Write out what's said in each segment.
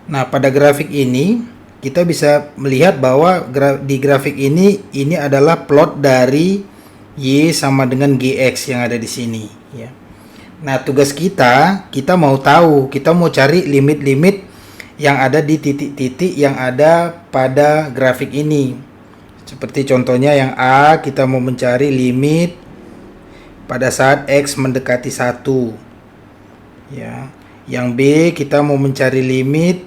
Nah, pada grafik ini kita bisa melihat bahwa di grafik ini adalah plot dari Y sama dengan GX yang ada di sini ya. Nah, tugas kita mau tahu, kita mau cari limit-limit yang ada di titik-titik yang ada pada grafik ini. Seperti contohnya yang A, kita mau mencari limit pada saat X mendekati 1 ya. Yang B, kita mau mencari limit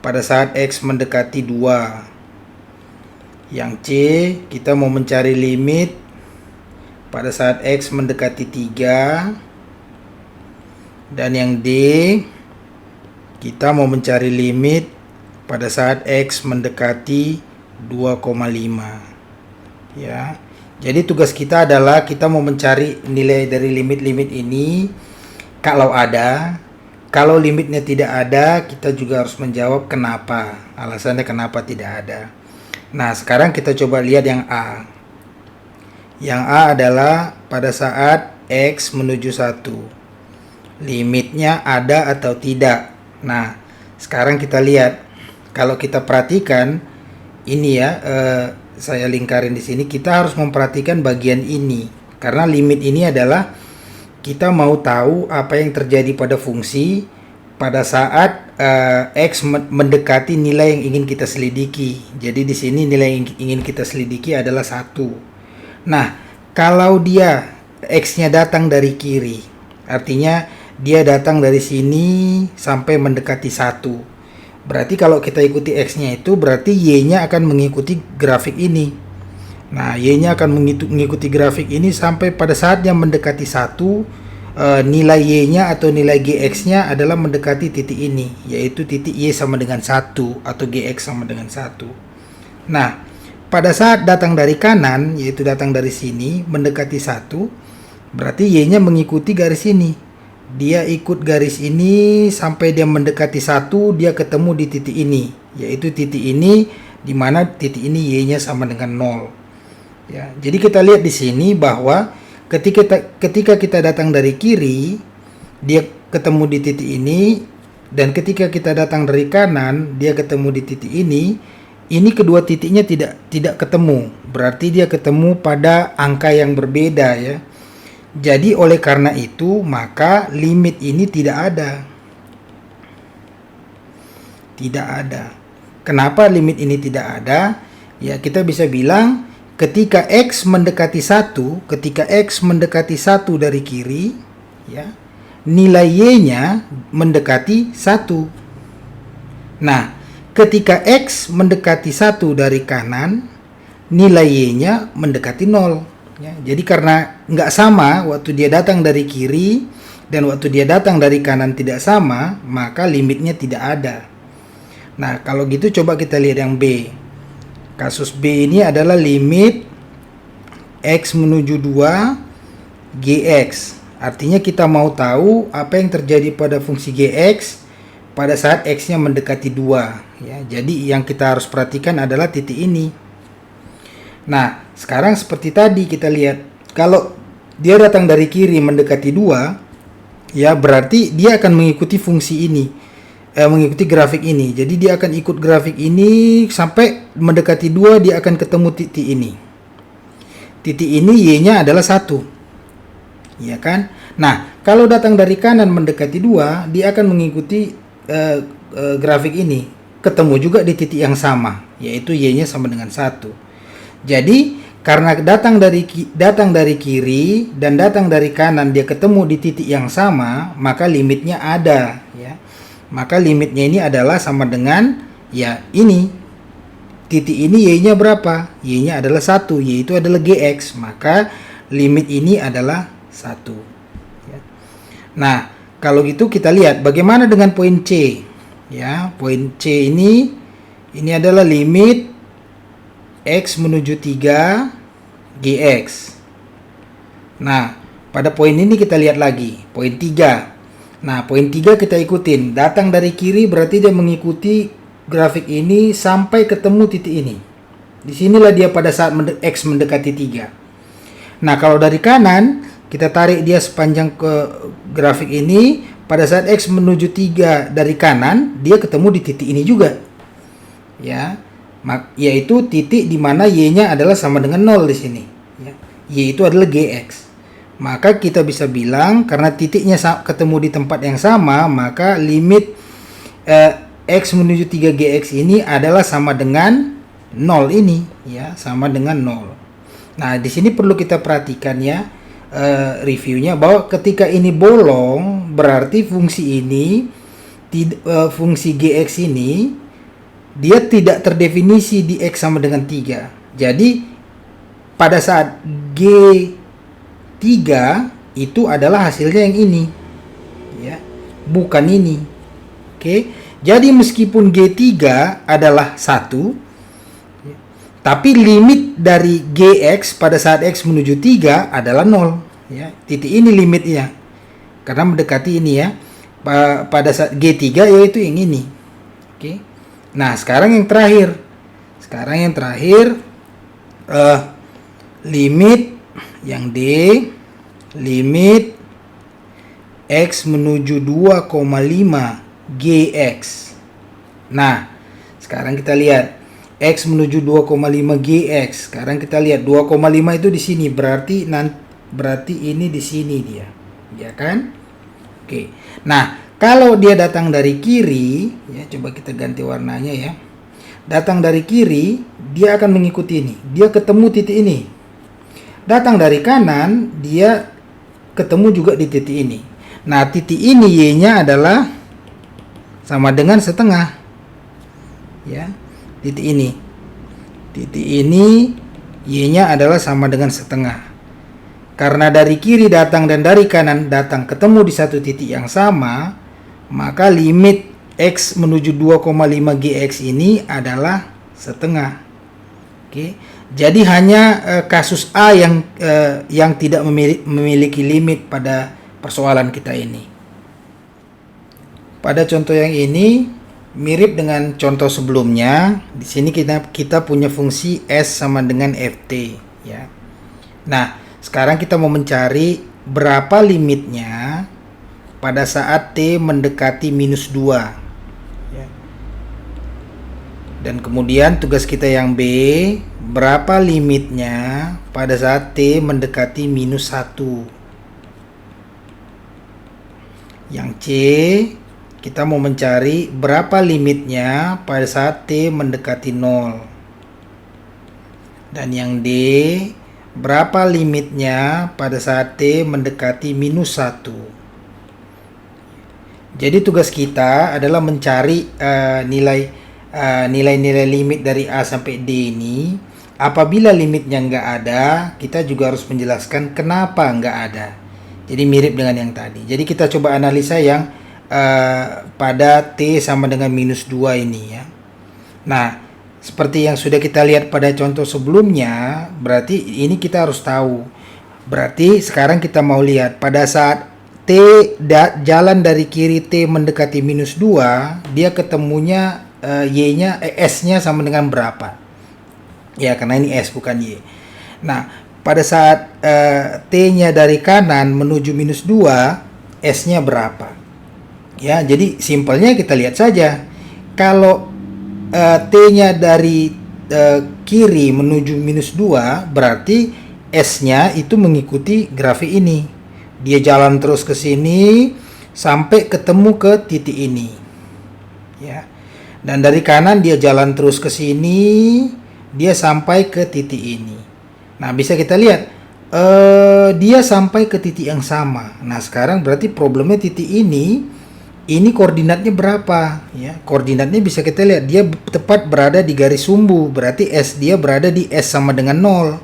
pada saat X mendekati 2. Yang C, kita mau mencari limit pada saat X mendekati 3. Dan yang D, kita mau mencari limit pada saat X mendekati 2,5 ya. Jadi tugas kita adalah kita mau mencari nilai dari limit-limit ini kalau ada. Kalau limitnya tidak ada, kita juga harus menjawab kenapa, alasannya kenapa tidak ada. Nah, sekarang kita coba lihat yang A. Yang A adalah pada saat X menuju 1. Limitnya ada atau tidak. Nah, sekarang kita lihat. Kalau kita perhatikan, ini ya, saya lingkarin di sini. Kita harus memperhatikan bagian ini. Karena limit ini adalah kita mau tahu apa yang terjadi pada fungsi pada saat X mendekati nilai yang ingin kita selidiki. Jadi di sini nilai yang ingin kita selidiki adalah 1. Nah, kalau dia X-nya datang dari kiri, artinya dia datang dari sini sampai mendekati 1. Berarti kalau kita ikuti X-nya itu, berarti Y-nya akan mengikuti grafik ini. Nah, Y-nya akan mengikuti grafik ini sampai pada saat yang mendekati 1, nilai Y-nya atau nilai GX-nya adalah mendekati titik ini, yaitu titik Y sama dengan 1 atau GX sama dengan 1. Nah, pada saat datang dari kanan, yaitu datang dari sini, mendekati 1, berarti Y-nya mengikuti garis ini. Dia ikut garis ini sampai dia mendekati 1, dia ketemu di titik ini, yaitu titik ini, di mana titik ini Y-nya sama dengan 0. Ya, jadi kita lihat di sini bahwa ketika kita datang dari kiri, dia ketemu di titik ini, dan ketika kita datang dari kanan, dia ketemu di titik ini. Ini kedua titiknya tidak ketemu, berarti dia ketemu pada angka yang berbeda ya. Jadi oleh karena itu maka limit ini tidak ada. Tidak ada. Kenapa limit ini tidak ada? Ya, kita bisa bilang ketika X mendekati 1, ketika X mendekati 1 dari kiri, ya, nilai Y-nya mendekati 1. Nah, ketika X mendekati 1 dari kanan, nilai Y-nya mendekati 0. Ya, jadi karena nggak sama waktu dia datang dari kiri dan waktu dia datang dari kanan tidak sama, maka limitnya tidak ada. Nah, kalau gitu coba kita lihat yang B. Kasus B ini adalah limit X menuju 2 GX. Artinya kita mau tahu apa yang terjadi pada fungsi GX pada saat X-nya mendekati 2. Ya, jadi yang kita harus perhatikan adalah titik ini. Nah, sekarang seperti tadi kita lihat, kalau dia datang dari kiri mendekati 2, ya berarti dia akan mengikuti fungsi ini. Mengikuti grafik ini. Jadi dia akan ikut grafik ini sampai mendekati 2, dia akan ketemu titik ini. Titik ini Y-nya adalah 1. Ya kan? Nah, kalau datang dari kanan mendekati 2, dia akan mengikuti grafik ini. Ketemu juga di titik yang sama, yaitu Y-nya sama dengan 1. Jadi, karena datang dari kiri dan datang dari kanan dia ketemu di titik yang sama, maka limitnya ada, ya. Maka limitnya ini adalah sama dengan ya ini. Titik ini Y-nya berapa? Y-nya adalah 1, yaitu adalah GX. Maka limit ini adalah 1. Ya. Nah, kalau gitu kita lihat bagaimana dengan poin C. Ya, poin C ini adalah limit X menuju 3 GX. Nah, pada poin ini kita lihat lagi, poin 3. Nah, poin 3 kita ikutin. Datang dari kiri berarti dia mengikuti grafik ini sampai ketemu titik ini. Disinilah dia pada saat X mendekati 3. Nah, kalau dari kanan, kita tarik dia sepanjang ke grafik ini. pada saat X menuju 3 dari kanan, dia ketemu di titik ini juga. Ya, yaitu titik di mana Y-nya adalah sama dengan 0 di sini. Ya. Y itu adalah GX. Maka kita bisa bilang karena titiknya ketemu di tempat yang sama, maka limit X menuju 3GX ini adalah sama dengan 0 ini, ya, sama dengan 0. Nah, di sini perlu kita perhatikan ya, reviewnya bahwa ketika ini bolong, berarti fungsi ini, fungsi GX ini, dia tidak terdefinisi di X sama dengan 3. Jadi, pada saat G3 itu adalah hasilnya yang ini, ya, bukan ini. Oke. Jadi meskipun G3 adalah 1, tapi limit dari GX pada saat X menuju 3 adalah 0. Ya, titik ini limitnya. Karena mendekati ini ya. Pada saat G3 yaitu yang ini. Oke. Nah, sekarang yang terakhir. Limit yang D, limit X menuju 2,5 GX. Nah, sekarang kita lihat X menuju 2,5 GX. Sekarang kita lihat 2,5 itu di sini, berarti ini di sini dia. Ya kan? Oke. Nah, kalau dia datang dari kiri, ya coba kita ganti warnanya ya. Datang dari kiri, dia akan mengikuti ini. Dia ketemu titik ini. Datang dari kanan, dia ketemu juga di titik ini. Nah, titik ini Y-nya adalah sama dengan setengah. Ya, titik ini Y-nya adalah sama dengan setengah. Karena dari kiri datang dan dari kanan datang ketemu di satu titik yang sama, maka limit X menuju 2,5 GX ini adalah setengah. Oke. Jadi hanya kasus A yang tidak memiliki limit pada persoalan kita ini. Pada contoh yang ini mirip dengan contoh sebelumnya. Di sini kita punya fungsi S sama dengan Ft, ya. Nah, sekarang kita mau mencari berapa limitnya pada saat T mendekati minus 2. Ya. Dan kemudian tugas kita yang B, berapa limitnya pada saat T mendekati minus 1. Yang C, kita mau mencari berapa limitnya pada saat T mendekati 0. Dan yang D, berapa limitnya pada saat T mendekati minus 1. Jadi tugas kita adalah mencari nilai-nilai limit dari A sampai D ini. Apabila limitnya nggak ada, kita juga harus menjelaskan kenapa nggak ada. Jadi mirip dengan yang tadi. Jadi kita coba analisa yang pada T sama dengan minus 2 ini ya. Nah, seperti yang sudah kita lihat pada contoh sebelumnya, berarti ini kita harus tahu. Berarti sekarang kita mau lihat pada saat T jalan dari kiri T mendekati minus 2, dia ketemunya Y-nya, S-nya sama dengan berapa? Ya, karena ini S bukan Y. Nah, pada saat T-nya dari kanan menuju minus 2, S-nya berapa? Ya, jadi simpelnya kita lihat saja. Kalau T-nya dari kiri menuju minus 2, berarti S-nya itu mengikuti grafik ini. Dia jalan terus ke sini sampai ketemu ke titik ini. Ya. Dan dari kanan dia jalan terus ke sini, dia sampai ke titik ini. Nah, bisa kita lihat dia sampai ke titik yang sama. Nah, sekarang berarti problemnya titik ini koordinatnya berapa ya? Koordinatnya bisa kita lihat, dia tepat berada di garis sumbu, berarti S dia berada di S sama dengan 0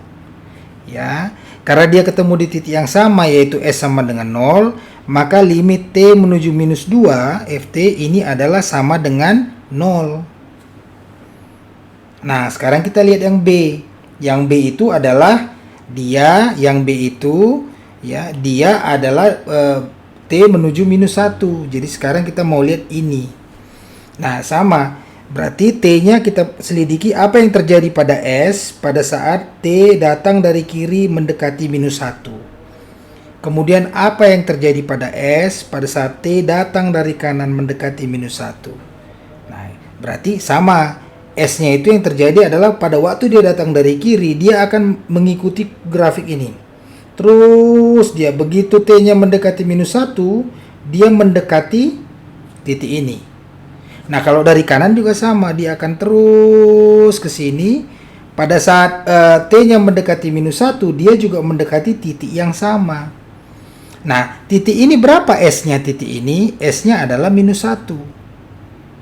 ya. Karena dia ketemu di titik yang sama yaitu S sama dengan 0, maka limit T menuju minus 2 Ft ini adalah sama dengan 0. Nah, sekarang kita lihat yang B. Yang B itu adalah dia adalah T menuju minus 1. Jadi sekarang kita mau lihat ini. Nah, sama. Berarti T-nya kita selidiki apa yang terjadi pada S pada saat T datang dari kiri mendekati minus 1. Kemudian apa yang terjadi pada S pada saat T datang dari kanan mendekati minus 1. Nah, berarti sama. S-nya itu yang terjadi adalah pada waktu dia datang dari kiri, dia akan mengikuti grafik ini. Terus dia begitu T-nya mendekati minus 1, dia mendekati titik ini. Nah, kalau dari kanan juga sama, dia akan terus ke sini. Pada saat T-nya mendekati minus 1, dia juga mendekati titik yang sama. Nah, titik ini berapa S-nya titik ini? S-nya adalah minus 1.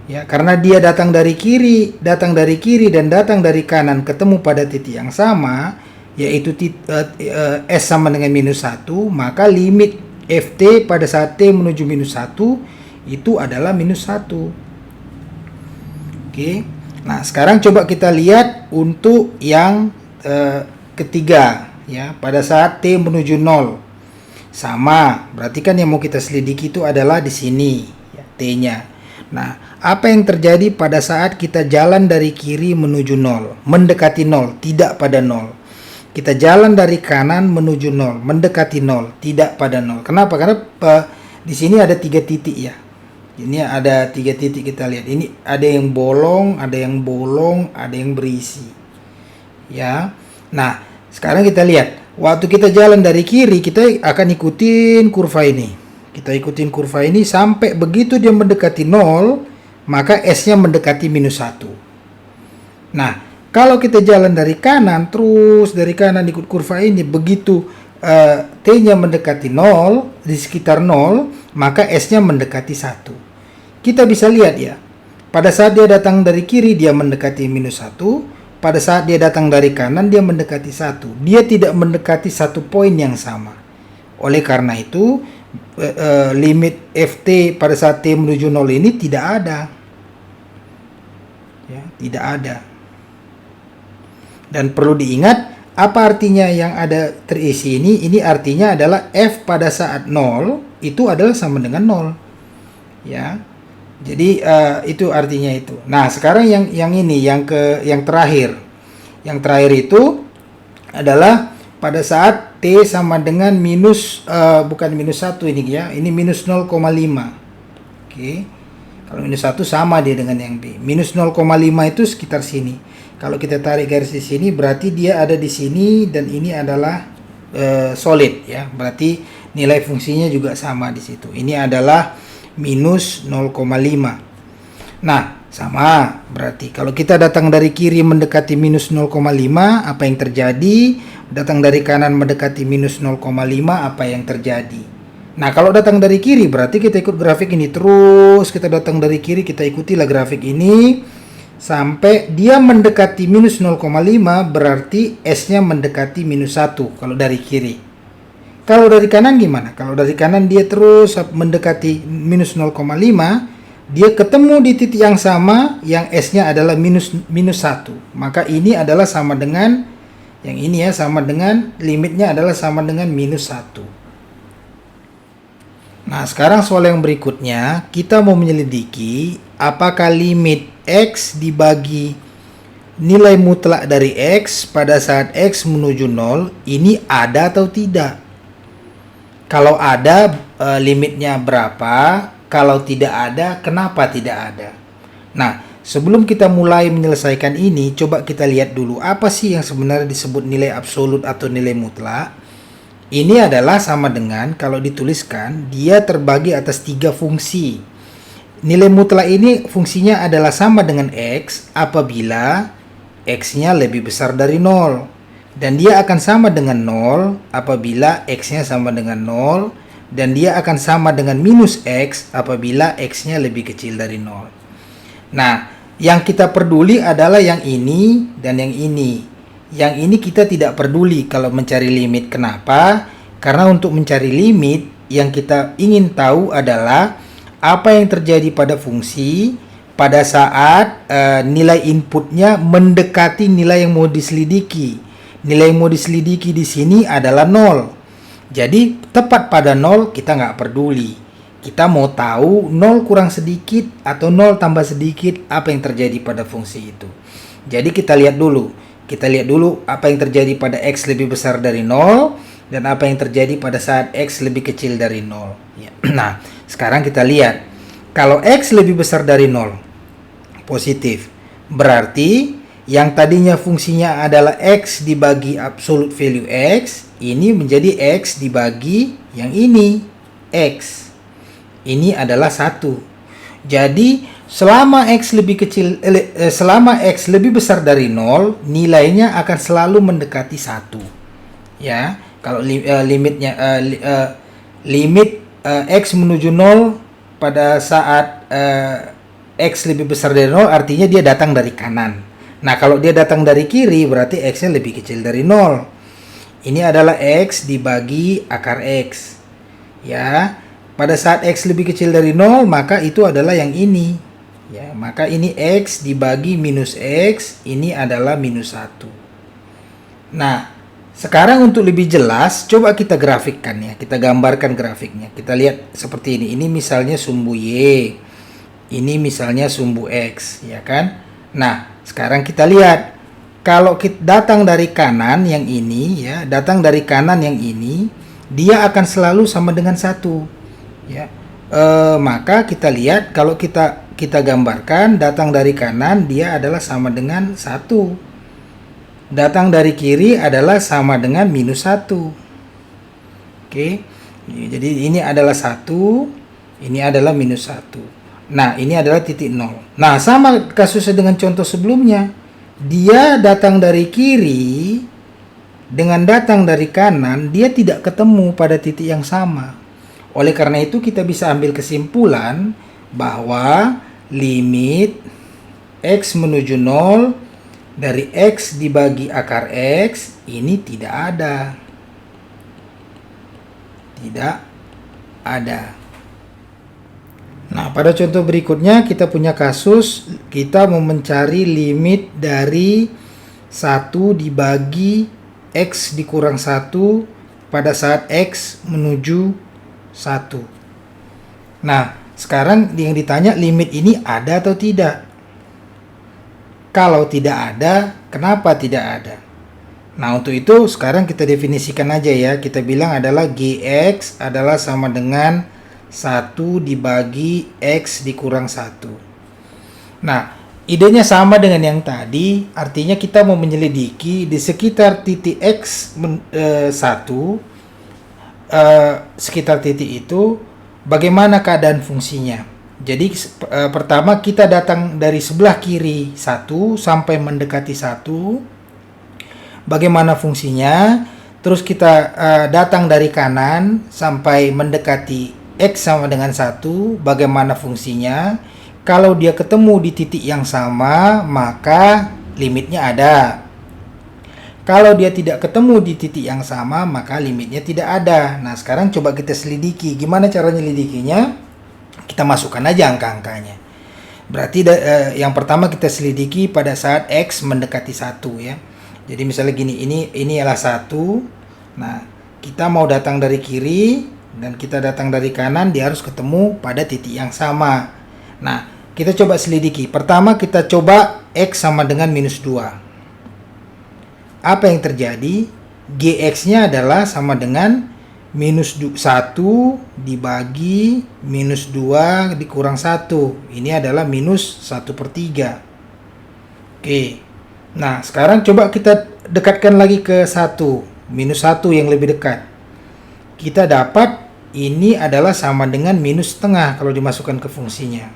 Ya, karena dia datang dari kiri dan datang dari kanan ketemu pada titik yang sama, yaitu S sama dengan minus 1, maka limit Ft pada saat T menuju minus 1 itu adalah minus 1. Oke. Nah, sekarang coba kita lihat untuk yang ketiga, ya, pada saat T menuju 0. Sama, berarti kan yang mau kita selidiki itu adalah di sini, ya, T-nya. Nah, apa yang terjadi pada saat kita jalan dari kiri menuju 0, mendekati 0, tidak pada 0. Kita jalan dari kanan menuju 0, mendekati 0, tidak pada 0. Kenapa? Karena di sini ada 3 titik ya. Ini ada 3 titik, kita lihat. Ini ada yang bolong, ada yang berisi. Ya. Nah, sekarang kita lihat. Waktu kita jalan dari kiri, kita akan ikutin kurva ini. Kita ikutin kurva ini sampai begitu dia mendekati 0, maka S-nya mendekati minus 1. Nah, kalau kita jalan dari kanan, terus dari kanan ikut kurva ini, begitu T-nya mendekati 0, di sekitar 0, maka S-nya mendekati 1. Kita bisa lihat ya, pada saat dia datang dari kiri, dia mendekati minus 1. Pada saat dia datang dari kanan, dia mendekati 1. Dia tidak mendekati satu poin yang sama. Oleh karena itu, limit Ft pada saat T menuju 0 ini tidak ada. Ya, tidak ada. Dan perlu diingat, apa artinya yang ada terisi ini? Ini artinya adalah F pada saat 0 itu adalah sama dengan 0. Ya. Jadi itu artinya itu. Nah, sekarang yang ini yang terakhir. Yang terakhir itu adalah pada saat T sama dengan minus bukan minus 1 ini ya. Ini minus 0,5. Oke. Kalau minus 1 sama dia dengan yang B. Minus 0,5 itu sekitar sini. Kalau kita tarik garis di sini berarti dia ada di sini dan ini adalah solid ya. Berarti nilai fungsinya juga sama di situ. Ini adalah minus 0,5. Nah, sama berarti kalau kita datang dari kiri mendekati minus 0,5, apa yang terjadi? Datang dari kanan mendekati minus 0,5, apa yang terjadi? Nah, kalau datang dari kiri berarti kita ikut grafik ini terus. Kita datang dari kiri, kita ikutilah grafik ini sampai dia mendekati minus 0,5, berarti S-nya mendekati minus 1 kalau dari kiri. Kalau dari kanan gimana? Kalau dari kanan dia terus mendekati minus 0,5, dia ketemu di titik yang sama, yang S-nya adalah minus 1. Maka ini adalah sama dengan, yang ini ya, sama dengan, limitnya adalah sama dengan minus 1. Nah, sekarang soal yang berikutnya, kita mau menyelidiki apakah limit X dibagi nilai mutlak dari X pada saat X menuju 0, ini ada atau tidak? Kalau ada, limitnya berapa? Kalau tidak ada, kenapa tidak ada? Nah, sebelum kita mulai menyelesaikan ini, coba kita lihat dulu apa sih yang sebenarnya disebut nilai absolut atau nilai mutlak. Ini adalah sama dengan kalau dituliskan, dia terbagi atas 3 fungsi. Nilai mutlak ini fungsinya adalah sama dengan X apabila X-nya lebih besar dari 0. Dan dia akan sama dengan 0 apabila X-nya sama dengan 0. Dan dia akan sama dengan minus X apabila X-nya lebih kecil dari 0. Nah, yang kita peduli adalah yang ini dan yang ini. Yang ini kita tidak peduli kalau mencari limit. Kenapa? Karena untuk mencari limit, yang kita ingin tahu adalah apa yang terjadi pada fungsi pada saat nilai inputnya mendekati nilai yang mau diselidiki. Nilai yang mau diselidiki di sini adalah 0. Jadi tepat pada 0 kita nggak peduli. Kita mau tahu 0 kurang sedikit atau 0 tambah sedikit apa yang terjadi pada fungsi itu. Jadi kita lihat dulu. Kita lihat dulu apa yang terjadi pada X lebih besar dari 0 dan apa yang terjadi pada saat X lebih kecil dari 0. Ya. Nah, sekarang kita lihat. Kalau X lebih besar dari 0, positif. Berarti yang tadinya fungsinya adalah X dibagi absolute value X, ini menjadi X dibagi yang ini, X. Ini adalah 1. Jadi, selama X lebih besar dari 0, nilainya akan selalu mendekati 1. Ya, kalau limit X menuju 0 pada saat X lebih besar dari 0 artinya dia datang dari kanan. Nah, kalau dia datang dari kiri berarti X-nya lebih kecil dari 0. Ini adalah X dibagi akar X. Ya, pada saat X lebih kecil dari 0 maka itu adalah yang ini. Ya, maka ini X dibagi minus X, ini adalah minus 1. Nah, sekarang untuk lebih jelas, coba kita grafikkan ya. Kita gambarkan grafiknya. Kita lihat seperti ini. Ini misalnya sumbu Y. Ini misalnya sumbu X, ya kan? Nah, sekarang kita lihat. Kalau kita datang dari kanan yang ini, ya, datang dari kanan yang ini, dia akan selalu sama dengan 1. Ya. Maka kita lihat kalau kita gambarkan datang dari kanan, dia adalah sama dengan 1. Datang dari kiri adalah sama dengan minus 1. Oke. Jadi ini adalah 1, ini adalah minus 1. Nah, ini adalah titik 0. Nah, sama kasusnya dengan contoh sebelumnya. Dia datang dari kiri dengan datang dari kanan, dia tidak ketemu pada titik yang sama. Oleh karena itu kita bisa ambil kesimpulan bahwa limit X menuju 0 dari X dibagi akar X ini tidak ada. Tidak ada. Nah, pada contoh berikutnya kita punya kasus kita mau mencari limit dari 1 dibagi X dikurang 1 pada saat X menuju 1. Nah, sekarang yang ditanya limit ini ada atau tidak? Kalau tidak ada, kenapa tidak ada? Nah, untuk itu sekarang kita definisikan aja ya. Kita bilang adalah Gx adalah sama dengan 1 dibagi X dikurang 1. Nah, idenya sama dengan yang tadi. Artinya kita mau menyelidiki di sekitar titik X 1, sekitar titik itu, bagaimana keadaan fungsinya. Jadi pertama kita datang dari sebelah kiri 1 sampai mendekati 1. Bagaimana fungsinya? Terus kita datang dari kanan sampai mendekati X sama dengan 1. Bagaimana fungsinya? Kalau dia ketemu di titik yang sama, maka limitnya ada. Kalau dia tidak ketemu di titik yang sama, maka limitnya tidak ada. Nah, sekarang coba kita selidiki. Gimana cara nyelidikinya? Kita masukkan aja angka-angkanya. Berarti yang pertama kita selidiki pada saat X mendekati 1 ya. Jadi misalnya gini, ini adalah 1. Nah, kita mau datang dari kiri dan kita datang dari kanan, dia harus ketemu pada titik yang sama. Nah, kita coba selidiki. Pertama kita coba X sama dengan minus 2. Apa yang terjadi? Gx-nya adalah sama dengan minus 1 dibagi minus 2 dikurang 1. Ini adalah minus 1/3. Oke. Nah, sekarang coba kita dekatkan lagi ke 1. Minus 1 yang lebih dekat. Kita dapat ini adalah sama dengan minus setengah kalau dimasukkan ke fungsinya.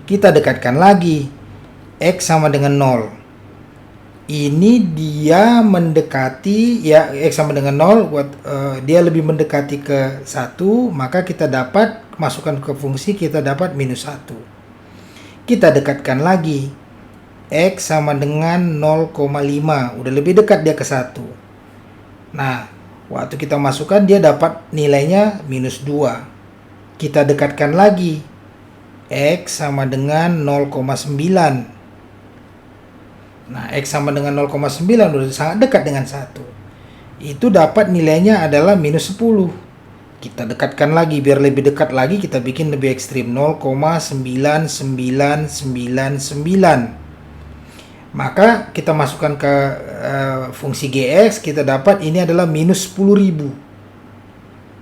Kita dekatkan lagi. X sama dengan 0. Ini dia mendekati, ya X sama dengan 0, dia lebih mendekati ke 1, maka kita dapat, masukkan ke fungsi, kita dapat minus 1. Kita dekatkan lagi, X sama dengan 0,5, udah lebih dekat dia ke 1. Nah, waktu kita masukkan dia dapat nilainya minus 2. Kita dekatkan lagi, X sama dengan 0,9. Nah, X sama dengan 0,9 udah sangat dekat dengan 1. Itu dapat nilainya adalah minus 10. Kita dekatkan lagi, biar lebih dekat lagi kita bikin lebih ekstrim, 0,9999. Maka kita masukkan ke fungsi GX, kita dapat ini adalah minus 10.000.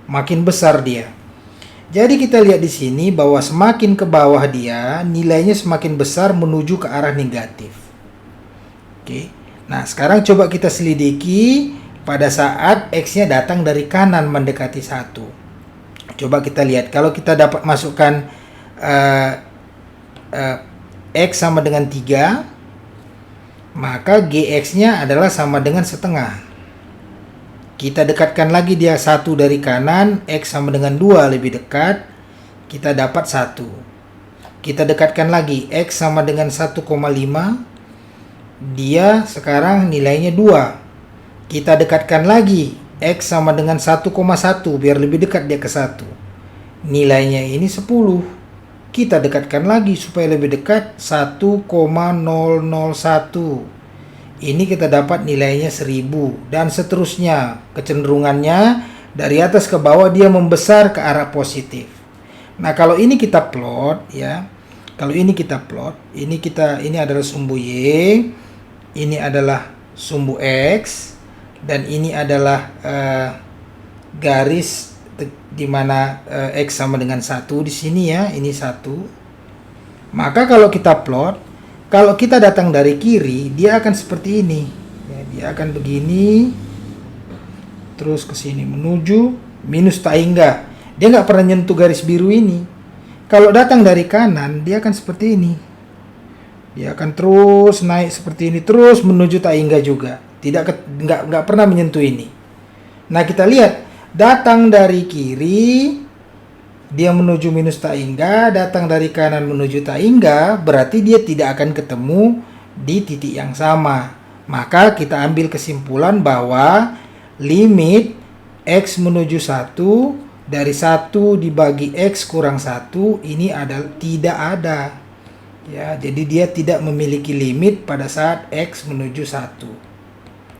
Makin besar dia. Jadi kita lihat di sini bahwa semakin ke bawah dia, nilainya semakin besar menuju ke arah negatif. Oke. Nah, sekarang coba kita selidiki pada saat X-nya datang dari kanan mendekati 1. Coba kita lihat, kalau kita dapat masukkan X sama dengan 3, maka GX-nya adalah sama dengan setengah. Kita dekatkan lagi dia 1 dari kanan, X sama dengan 2 lebih dekat, kita dapat 1. Kita dekatkan lagi, X sama dengan 1,5, dia sekarang nilainya 2. Kita dekatkan lagi, X sama dengan 1,1, biar lebih dekat dia ke 1. Nilainya ini 10. Kita dekatkan lagi supaya lebih dekat, 1,001. Ini kita dapat nilainya 1000 dan seterusnya. Kecenderungannya dari atas ke bawah dia membesar ke arah positif. Nah, kalau ini kita plot ya. Kalau ini kita plot, ini adalah sumbu Y, ini adalah sumbu X, dan ini adalah garis di mana X sama dengan 1 di sini ya, ini 1. Maka kalau kita plot, kalau kita datang dari kiri, dia akan seperti ini. Ya, dia akan begini, terus ke sini menuju minus tak hingga. Dia nggak pernah nyentuh garis biru ini. Kalau datang dari kanan, dia akan seperti ini. Dia akan terus naik seperti ini, terus menuju tak hingga juga. Nggak pernah menyentuh ini. Nah, kita lihat, datang dari kiri, dia menuju minus tak hingga, datang dari kanan menuju tak hingga, berarti dia tidak akan ketemu di titik yang sama. Maka kita ambil kesimpulan bahwa limit X menuju 1 dari 1 dibagi X kurang 1 ini adalah tidak ada. Ya, jadi dia tidak memiliki limit pada saat X menuju 1.